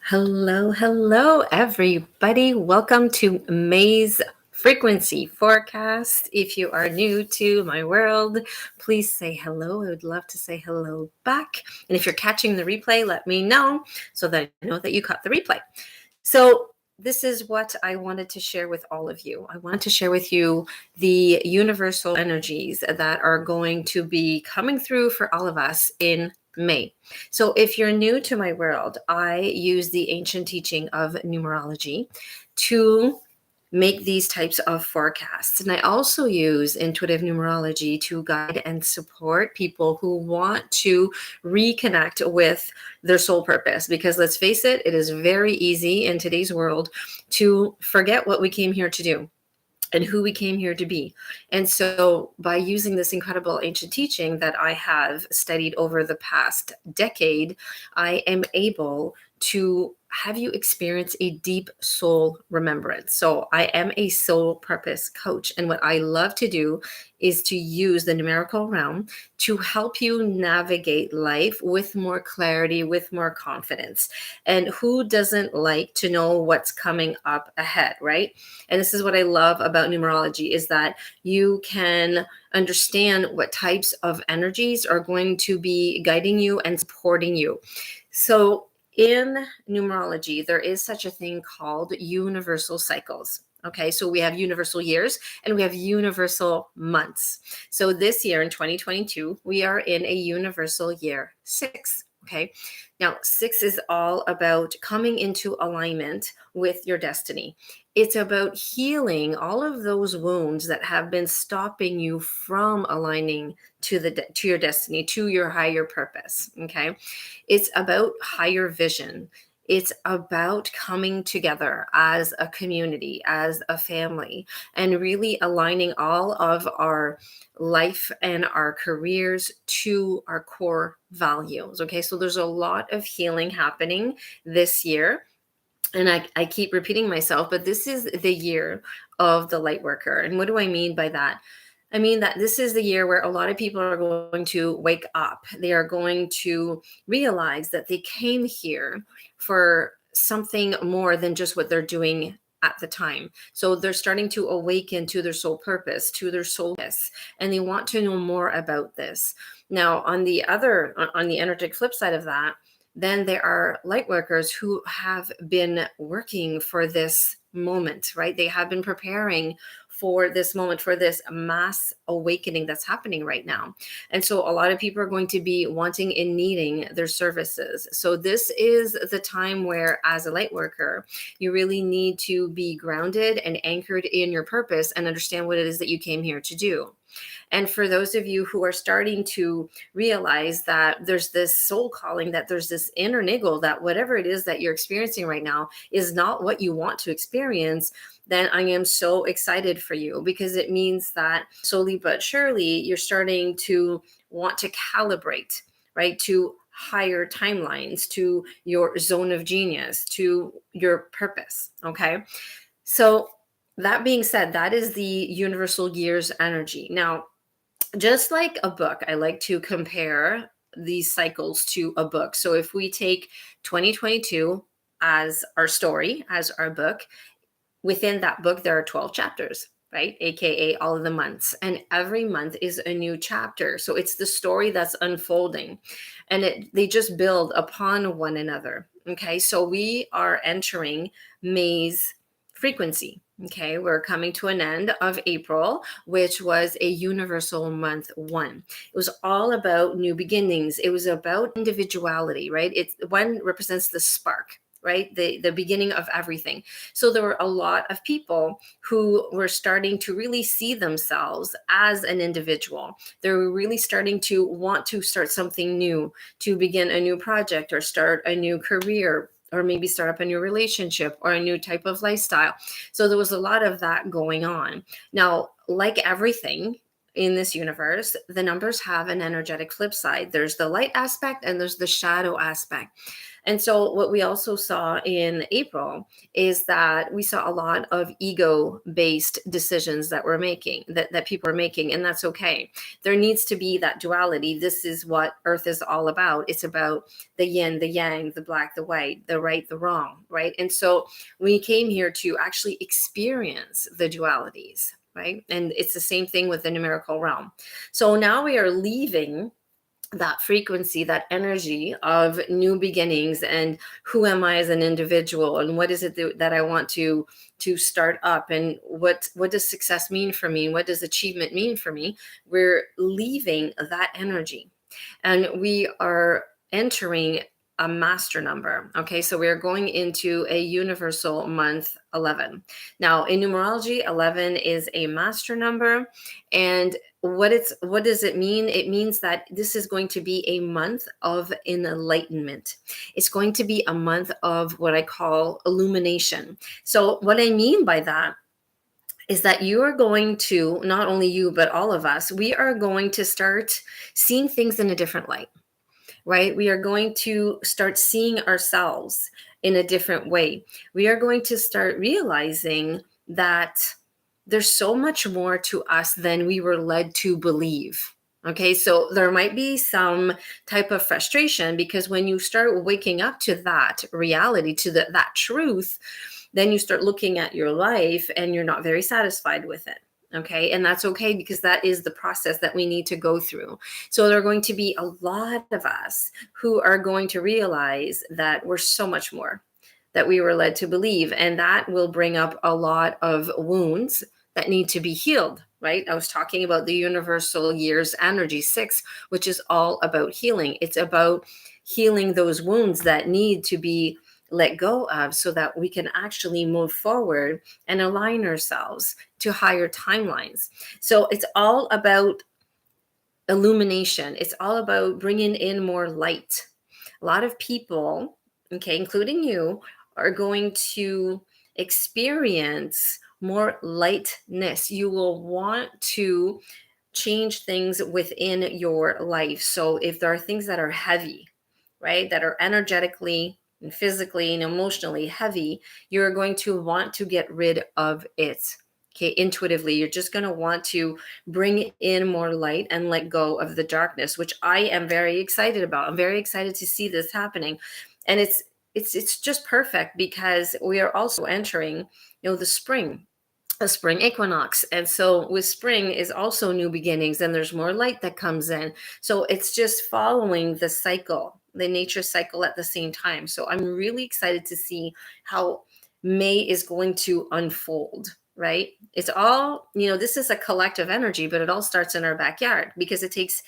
Hello, everybody. Welcome to May's Frequency Forecast. If you are new to my world, please say hello. I would love to say hello back. And if you're catching the replay, let me know so that I know that you caught the replay. So, this is what I wanted to share with all of you. I wanted to share with you the universal energies that are going to be coming through for all of us in May. So, if you're new to my world, I use the ancient teaching of numerology to make these types of forecasts. And I also use intuitive numerology to guide and support people who want to reconnect with their soul purpose. Because let's face it, it is very easy in today's world to forget what we came here to do and who we came here to be. And so by using this incredible ancient teaching that I have studied over the past decade, I am able to have you experience a deep soul remembrance. So I am a soul purpose coach. And what I love to do is to use the numerical realm to help you navigate life with more clarity, with more confidence. And who doesn't like to know what's coming up ahead, right? And this is what I love about numerology is that you can understand what types of energies are going to be guiding you and supporting you. So in numerology, there is such a thing called universal cycles. Okay, so we have universal years and we have universal months. So this year in 2022, we are in a universal year 6. Okay, now 6 is all about coming into alignment with your destiny. It's about healing all of those wounds that have been stopping you from aligning to your destiny, to your higher purpose. Okay, it's about higher vision. It's about coming together as a community, as a family, and really aligning all of our life and our careers to our core values. Okay, so there's a lot of healing happening this year. And I keep repeating myself, but this is the year of the light worker. And what do I mean by that? I mean that this is the year where a lot of people are going to wake up. They are going to realize that they came here for something more than just what they're doing at the time. So they're starting to awaken to their soul purpose, to their soulness, and they want to know more about this. Now, on the energetic flip side of that, then there are light workers who have been working for this moment, right? They have been preparing for this moment, for this mass awakening that's happening right now. And so a lot of people are going to be wanting and needing their services. So this is the time where, as a light worker, you really need to be grounded and anchored in your purpose and understand what it is that you came here to do. And for those of you who are starting to realize that there's this soul calling, that there's this inner niggle, that whatever it is that you're experiencing right now is not what you want to experience, then I am so excited for you, because it means that slowly but surely you're starting to want to calibrate, right, to higher timelines, to your zone of genius, to your purpose. Okay. So that being said, that is the universal years energy. Now, just like a book, I like to compare these cycles to a book. So if we take 2022 as our story, as our book, within that book, there are 12 chapters, right? AKA all of the months. And every month is a new chapter. So it's the story that's unfolding, and they just build upon one another. Okay. So we are entering May's frequency. Okay, we're coming to an end of April, which was a universal month 1. It was all about new beginnings. It was about individuality, right? It's 1 represents the spark, right? The beginning of everything. So there were a lot of people who were starting to really see themselves as an individual. They were really starting to want to start something new, to begin a new project or start a new career, or maybe start up a new relationship or a new type of lifestyle. So there was a lot of that going on. Now, like everything in this universe, the numbers have an energetic flip side. There's the light aspect and there's the shadow aspect. And so what we also saw in April is that we saw a lot of ego-based decisions that we're making, that people are making, and that's okay. There needs to be that duality. This is what Earth is all about. It's about the yin, the yang, the black, the white, the right, the wrong, right? And so we came here to actually experience the dualities, right? And it's the same thing with the numerical realm. So now we are leaving that frequency, that energy of new beginnings, and who am I as an individual, and what is it that I want to start up, and what does success mean for me, what does achievement mean for me. We're leaving that energy, and we are entering a master number. Okay, so we're going into a universal month 11. Now in numerology, 11 is a master number, and what does it mean? It means that this is going to be a month of enlightenment. It's going to be a month of what I call illumination. So what I mean by that is that you are going to, not only you but all of us, we are going to start seeing things in a different light, right? We are going to start seeing ourselves in a different way. We are going to start realizing that there's so much more to us than we were led to believe. Okay, so there might be some type of frustration, because when you start waking up to that reality, to that truth, then you start looking at your life and you're not very satisfied with it. Okay, and that's okay, because that is the process that we need to go through. So there are going to be a lot of us who are going to realize that we're so much more that we were led to believe, and that will bring up a lot of wounds that need to be healed, right? I was talking about the universal years energy 6, which is all about healing. It's about healing those wounds that need to be let go of, so that we can actually move forward and align ourselves to higher timelines. So it's all about illumination. It's all about bringing in more light. A lot of people, okay, including you, are going to experience more lightness. You will want to change things within your life. So if there are things that are heavy, right, that are energetically and physically and emotionally heavy, you're going to want to get rid of it. Okay, intuitively, you're just going to want to bring in more light and let go of the darkness, which I am very excited about. I'm very excited to see this happening. And it's just perfect, because we are also entering, the spring, a spring equinox. And so with spring is also new beginnings, and there's more light that comes in. So it's just following the cycle, the nature cycle at the same time. So I'm really excited to see how May is going to unfold, right? It's all, this is a collective energy, but it all starts in our backyard, because it takes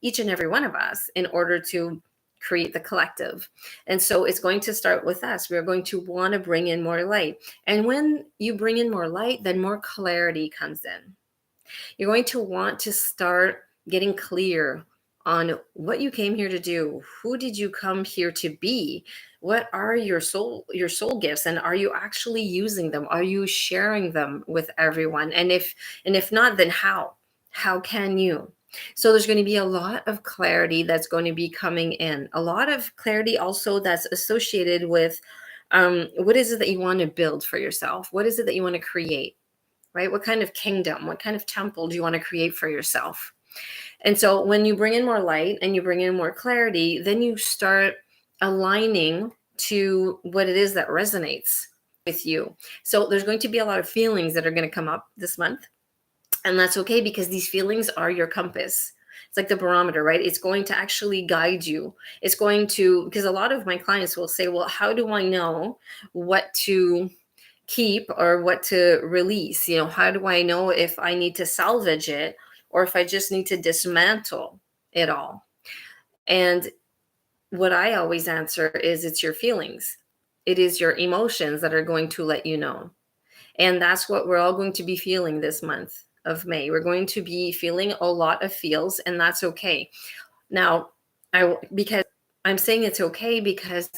each and every one of us in order to create the collective. And so it's going to start with us. We're going to want to bring in more light. And when you bring in more light, then more clarity comes in. You're going to want to start getting clear on what you came here to do. Who did you come here to be? What are your soul gifts, and are you actually using them? Are you sharing them with everyone? And if not, then how can you? So there's going to be a lot of clarity that's going to be coming in. A lot of clarity also that's associated with what is it that you want to build for yourself? What is it that you want to create? Right? What kind of kingdom, what kind of temple do you want to create for yourself? And so when you bring in more light and you bring in more clarity, then you start aligning to what it is that resonates with you. So there's going to be a lot of feelings that are going to come up this month. And that's okay, because these feelings are your compass. It's like the barometer, right? It's going to actually guide you. It's going to, because a lot of my clients will say, well, how do I know what to keep or what to release? How do I know if I need to salvage it, or if I just need to dismantle it all? And what I always answer is, it's your feelings. It is your emotions that are going to let you know. And that's what we're all going to be feeling this month of May. We're going to be feeling a lot of feels, and that's okay. Now, because I'm saying it's okay, because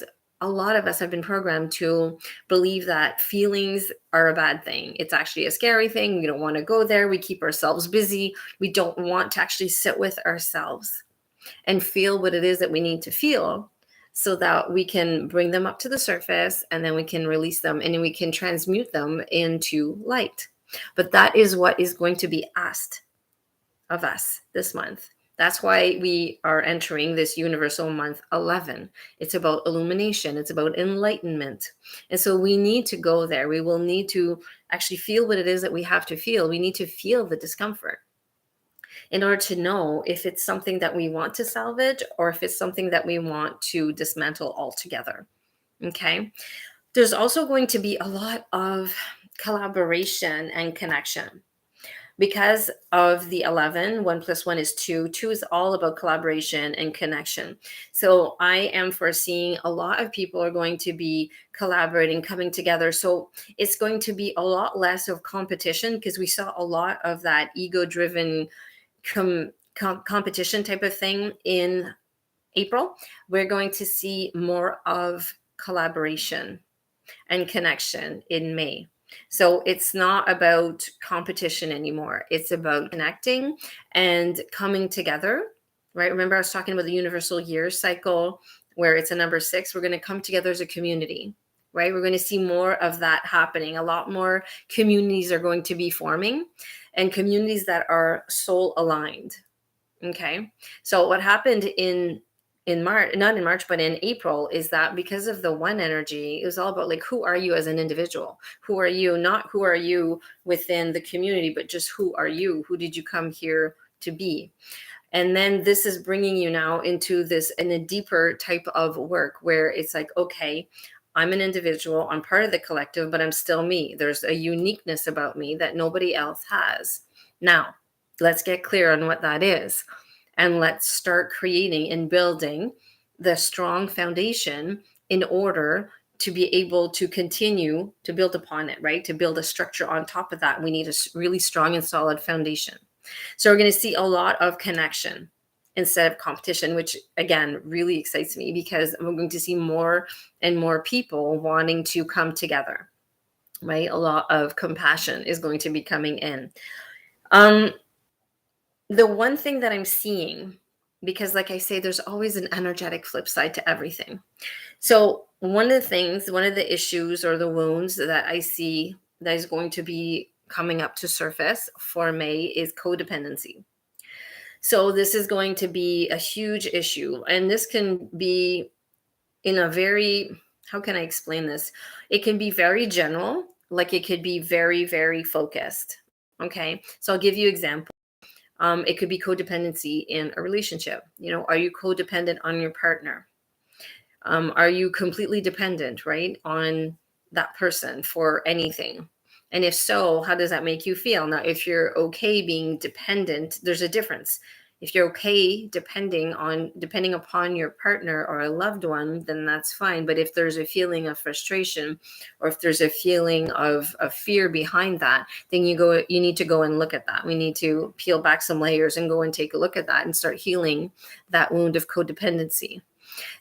a lot of us have been programmed to believe that feelings are a bad thing. It's actually a scary thing. We don't want to go there. We keep ourselves busy. We don't want to actually sit with ourselves and feel what it is that we need to feel, so that we can bring them up to the surface, and then we can release them, and then we can transmute them into light. But that is what is going to be asked of us this month. That's why we are entering this universal month 11. It's about illumination, it's about enlightenment. And so we need to go there. We will need to actually feel what it is that we have to feel. We need to feel the discomfort in order to know if it's something that we want to salvage or if it's something that we want to dismantle altogether. Okay. There's also going to be a lot of collaboration and connection. Because of the 11, 1 plus 1 is 2. 2 is all about collaboration and connection. So I am foreseeing a lot of people are going to be collaborating, coming together. So it's going to be a lot less of competition, because we saw a lot of that ego-driven competition type of thing in April. We're going to see more of collaboration and connection in May. So it's not about competition anymore. It's about connecting and coming together, right? Remember, I was talking about the universal year cycle where it's a number 6. We're going to come together as a community, right? We're going to see more of that happening. A lot more communities are going to be forming, and communities that are soul aligned. Okay. So what happened in March, not in March, but in April, is that because of the 1 energy, it was all about like, who are you as an individual? Who are you? Not who are you within the community, but just who are you? Who did you come here to be? And then this is bringing you now into this in a deeper type of work where it's like, okay, I'm an individual, I'm part of the collective, but I'm still me. There's a uniqueness about me that nobody else has. Now, let's get clear on what that is. And let's start creating and building the strong foundation in order to be able to continue to build upon it, right? To build a structure on top of that, we need a really strong and solid foundation. So we're going to see a lot of connection instead of competition, which again really excites me, because we're going to see more and more people wanting to come together, right? A lot of compassion is going to be coming in. The one thing that I'm seeing, because like I say, there's always an energetic flip side to everything. So one of the issues or the wounds that I see that is going to be coming up to surface for May is codependency. So this is going to be a huge issue. And this can be in a very, how can I explain this? It can be very general, like it could be very, very focused. Okay. So I'll give you examples. It could be codependency in a relationship. Are you codependent on your partner? Are you completely dependent, right, on that person for anything? And if so, how does that make you feel? Now, if you're okay being dependent, there's a difference. If you're okay depending upon your partner or a loved one, then that's fine. But if there's a feeling of frustration, or if there's a feeling of fear behind that, then you need to go and look at that. We need to peel back some layers and go and take a look at that and start healing that wound of codependency.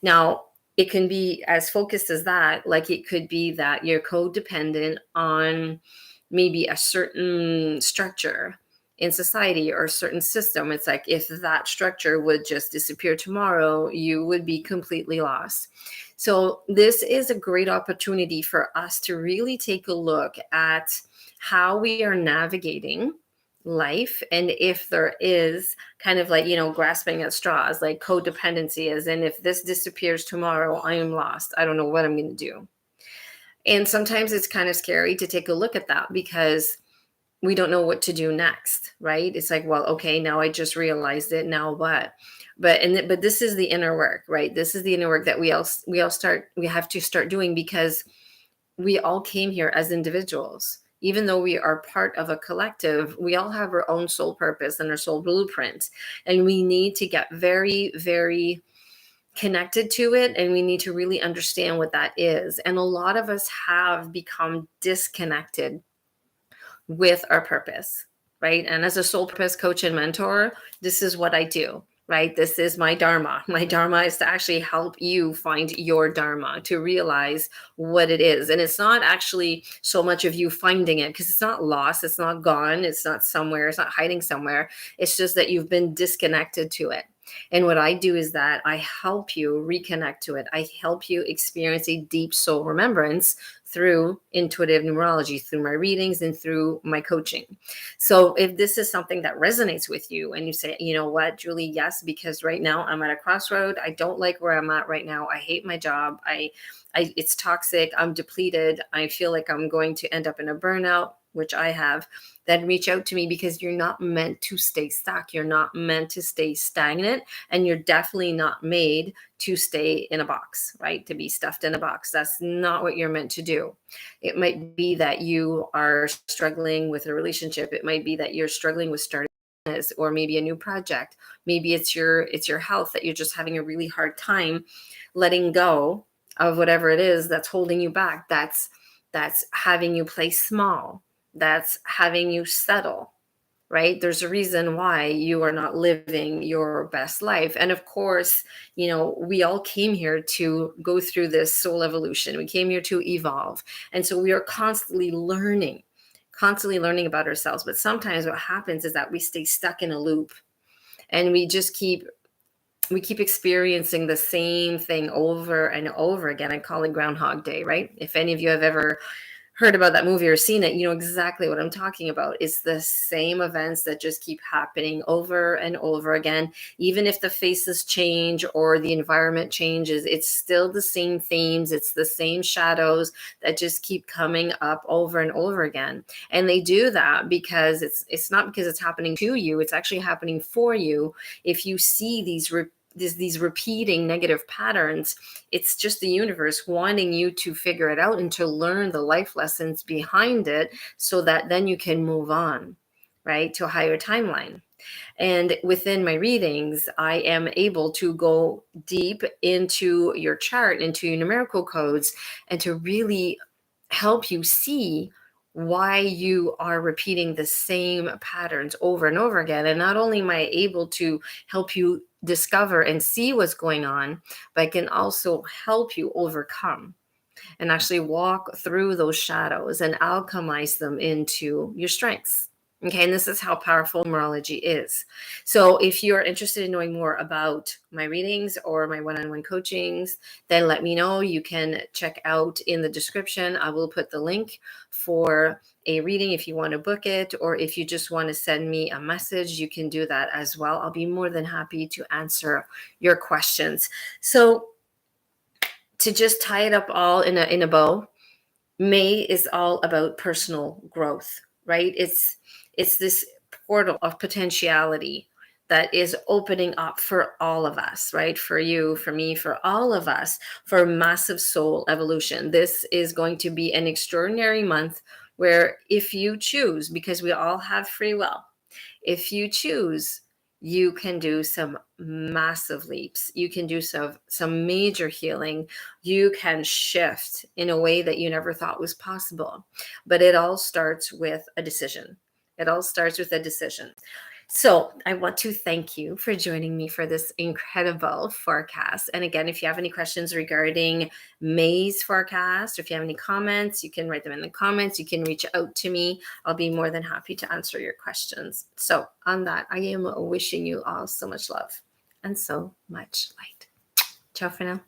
Now, it can be as focused as that. Like it could be that you're codependent on maybe a certain structure in society or a certain system. It's like, if that structure would just disappear tomorrow, you would be completely lost. So this is a great opportunity for us to really take a look at how we are navigating life, and if there is kind of like, grasping at straws, like codependency, as in, if this disappears tomorrow, I am lost. I don't know what I'm going to do. And sometimes it's kind of scary to take a look at that, because we don't know what to do next, right? It's like, well, okay, now I just realized it. Now what? But this is the inner work, right? This is the inner work that we have to start doing, because we all came here as individuals. Even though we are part of a collective, we all have our own soul purpose and our soul blueprint. And we need to get very, very connected to it. And we need to really understand what that is. And a lot of us have become disconnected with our purpose, right? And as a soul purpose coach and mentor, this is what I do. Right? This is my dharma. My dharma is to actually help you find your dharma, to realize what it is. And it's not actually so much of you finding it, because it's not lost. It's not gone. It's not somewhere. It's not hiding somewhere. It's just that you've been disconnected to it. And what I do is that I help you reconnect to it. I help you experience a deep soul remembrance through intuitive numerology, through my readings and through my coaching. So if this is something that resonates with you and you say, you know what, Julie, yes, because right now I'm at a crossroad. I don't like where I'm at right now. I hate my job. It's toxic. I'm depleted. I feel like I'm going to end up in a burnout, which I have. Then reach out to me, because you're not meant to stay stuck. You're not meant to stay stagnant, and you're definitely not made to stay in a box, right? To be stuffed in a box. That's not what you're meant to do. It might be that you are struggling with a relationship. It might be that you're struggling with starting a business, or maybe a new project. Maybe it's your health, that you're just having a really hard time letting go of whatever it is that's holding you back. That's having you play small. That's having you settle, right? There's a reason why you are not living your best life. And of course, we all came here to go through this soul evolution. We came here to evolve. And so we are constantly learning about ourselves. But sometimes what happens is that we stay stuck in a loop, and we keep experiencing the same thing over and over again. I call it Groundhog Day, right? If any of you have ever heard about that movie or seen it, you know exactly what I'm talking about. It's the same events that just keep happening over and over again. Even if the faces change or the environment changes, it's still the same themes. It's the same shadows that just keep coming up over and over again. And they do that because it's not because it's happening to you. It's actually happening for you. If you see these repeating negative patterns, it's just the universe wanting you to figure it out and to learn the life lessons behind it, so that then you can move on, right, to a higher timeline. And within my readings, I am able to go deep into your chart, into your numerical codes, and to really help you see why you are repeating the same patterns over and over again. And not only am I able to help you discover and see what's going on, but I can also help you overcome and actually walk through those shadows and alchemize them into your strengths. Okay, and this is how powerful numerology is. So if you're interested in knowing more about my readings or my one-on-one coachings, then let me know. You can check out in the description. I will put the link for a reading if you want to book it, or if you just want to send me a message, you can do that as well. I'll be more than happy to answer your questions. So to just tie it up all in a bow, May is all about personal growth, right? It's this portal of potentiality that is opening up for all of us, right? For you, for me, for all of us, for massive soul evolution. This is going to be an extraordinary month where, if you choose, because we all have free will, if you choose, you can do some massive leaps. You can do some major healing. You can shift in a way that you never thought was possible. But it all starts with a decision. It all starts with a decision. So I want to thank you for joining me for this incredible forecast. And again, if you have any questions regarding May's forecast, or if you have any comments, you can write them in the comments. You can reach out to me. I'll be more than happy to answer your questions. So on that, I am wishing you all so much love and so much light. Ciao for now.